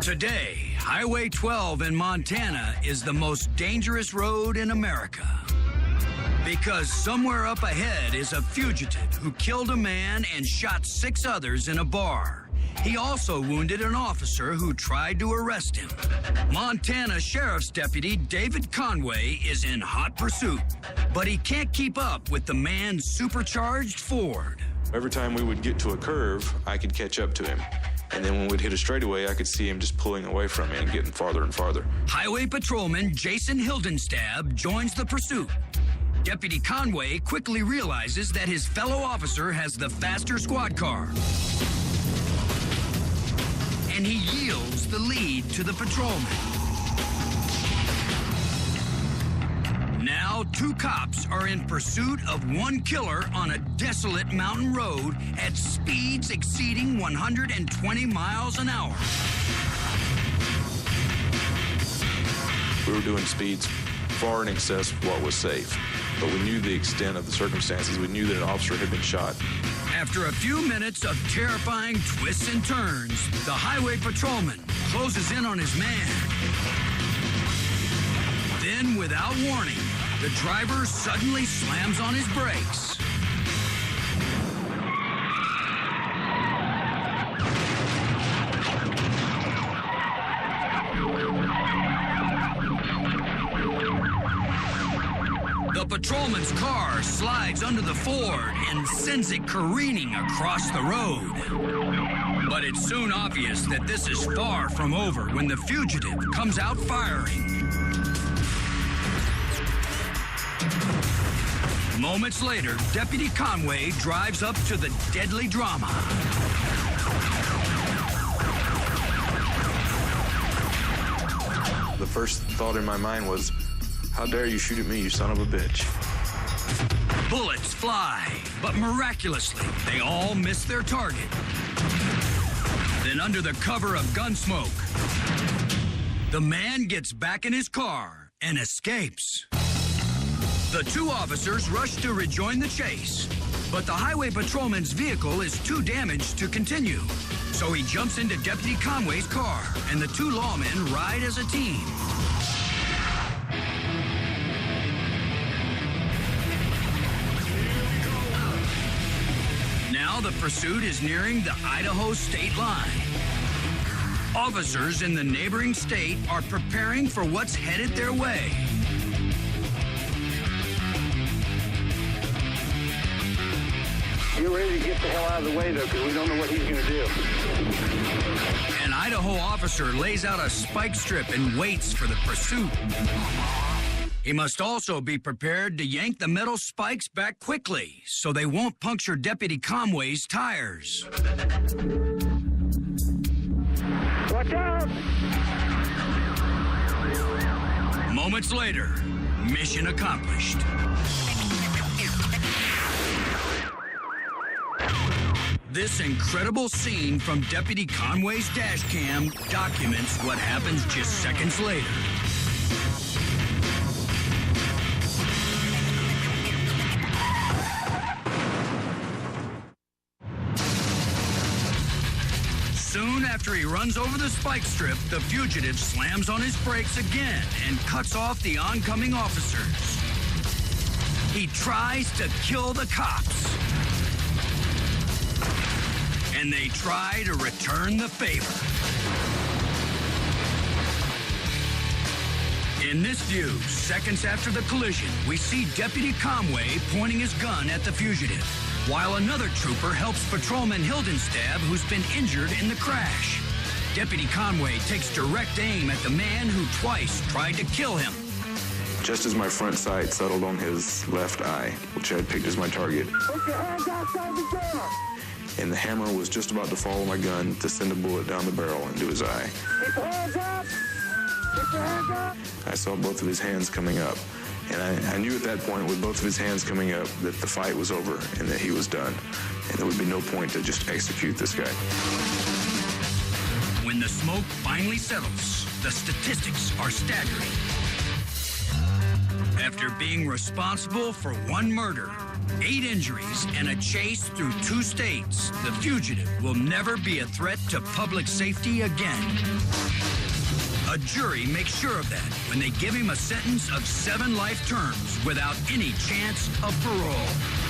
Today, Highway 12 in Montana is the most dangerous road in America. Because somewhere up ahead is a fugitive who killed a man and shot 6 others in a bar. He also wounded an officer who tried to arrest him. Montana Sheriff's Deputy David Conway is in hot pursuit, but he can't keep up with the man's supercharged Ford. Every time we would get to a curve, I could catch up to him. And then when we'd hit a straightaway, I could see him just pulling away from me and getting farther and farther. Highway Patrolman Jason Hildenstab joins the pursuit. Deputy Conway quickly realizes that his fellow officer has the faster squad car. And he yields the lead to the patrolman. Now, 2 cops are in pursuit of one killer on a desolate mountain road at speeds exceeding 120 miles an hour. We were doing speeds far in excess of what was safe, but we knew the extent of the circumstances. We knew that an officer had been shot. After a few minutes of terrifying twists and turns, the highway patrolman closes in on his man. Then, without warning, the driver suddenly slams on his brakes. The patrolman's car slides under the Ford and sends it careening across the road. But it's soon obvious that this is far from over when the fugitive comes out firing. Moments later, Deputy Conway drives up to the deadly drama. The first thought in my mind was, how dare you shoot at me, you son of a bitch. Bullets fly, but miraculously, they all miss their target. Then under the cover of gun smoke, the man gets back in his car and escapes. The 2 officers rush to rejoin the chase, but the highway patrolman's vehicle is too damaged to continue. So he jumps into Deputy Conway's car, and the 2 lawmen ride as a team. Now the pursuit is nearing the Idaho state line. Officers in the neighboring state are preparing for what's headed their way. Get ready to get the hell out of the way, though, because we don't know what he's going to do. An Idaho officer lays out a spike strip and waits for the pursuit. He must also be prepared to yank the metal spikes back quickly so they won't puncture Deputy Conway's tires. Watch out! Moments later, mission accomplished. This incredible scene from Deputy Conway's dash cam documents what happens just seconds later. Soon after he runs over the spike strip, the fugitive slams on his brakes again and cuts off the oncoming officers. He tries to kill the cops. And they try to return the favor. In this view, seconds after the collision, we see Deputy Conway pointing his gun at the fugitive, while another trooper helps Patrolman Hildenstab, who's been injured in the crash. Deputy Conway takes direct aim at the man who twice tried to kill him. Just as my front sight settled on his left eye, which I had picked as my target, Put your hands outside the door! and the hammer was just about to follow my gun to send a bullet down the barrel into his eye. Keep your hands up! Keep your hands up! I saw both of his hands coming up, and I knew at that point, with both of his hands coming up, that the fight was over and that he was done, and there would be no point to just execute this guy. When the smoke finally settles, the statistics are staggering. After being responsible for 1 murder, 8 injuries, and a chase through 2 states, the fugitive will never be a threat to public safety again. A jury makes sure of that when they give him a sentence of 7 life terms without any chance of parole.